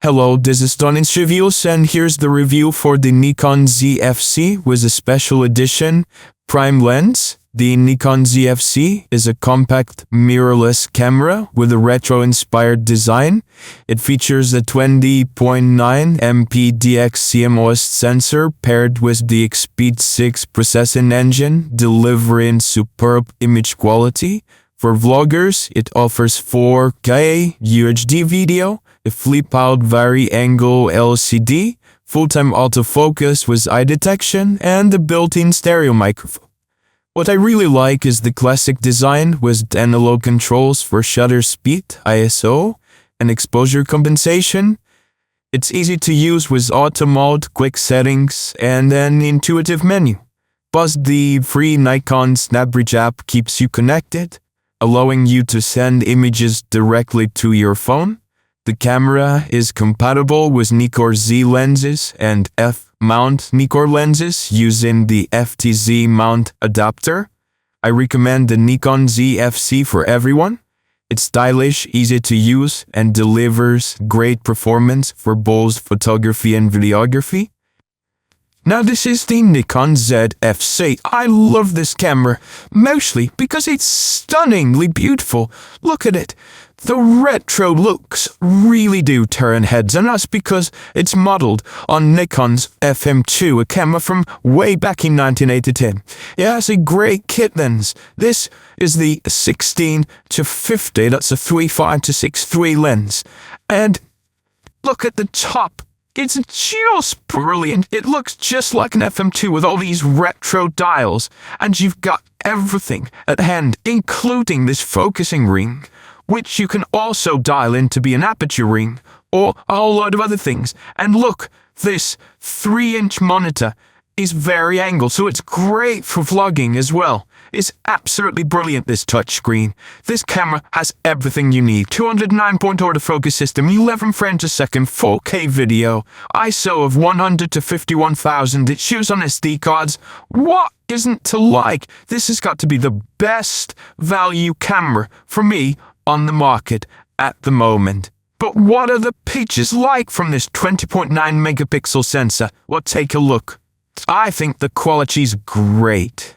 Hello, this is Don's Reviews, and here's the review for the Nikon Z FC with a special edition prime lens. The Nikon Z FC is a compact mirrorless camera with a retro-inspired design. It features a 20.9 MP DX CMOS sensor paired with the Speed 6 processing engine, delivering superb image quality. For vloggers, it offers 4K UHD video, a flip-out vari-angle LCD, full-time autofocus with eye detection, and a built-in stereo microphone. What I really like is the classic design with analog controls for shutter speed, ISO, and exposure compensation. It's easy to use with auto mode, quick settings, and an intuitive menu. Plus, the free Nikon SnapBridge app keeps you connected, allowing you to send images directly to your phone. The camera is compatible with Nikkor Z lenses and F-mount Nikkor lenses using the FTZ mount adapter. I recommend the Nikon Z FC for everyone. It's stylish, easy to use, and delivers great performance for both photography and videography. Now this is the Nikon Z FC. I love this camera, mostly because it's stunningly beautiful. Look at it. The retro looks really do turn heads, and that's because it's modeled on Nikon's FM2, a camera from way back in 1982. It has a great kit lens. This is the 16-50, that's a 3.5-6.3 lens. And look at the top. It's just brilliant. It looks just like an FM2 with all these retro dials, and you've got everything at hand, including this focusing ring, which you can also dial in to be an aperture ring, or a whole load of other things. And look, this 3-inch monitor is vari-angle, so it's great for vlogging as well. It's absolutely brilliant, this touchscreen. This camera has everything you need. 209-point autofocus system, 11 frames a second, 4K video, ISO of 100 to 51,000. It shoots on SD cards. What isn't to like? This has got to be the best value camera for me on the market at the moment. But what are the pictures like from this 20.9 megapixel sensor? Well, take a look. I think the quality's great.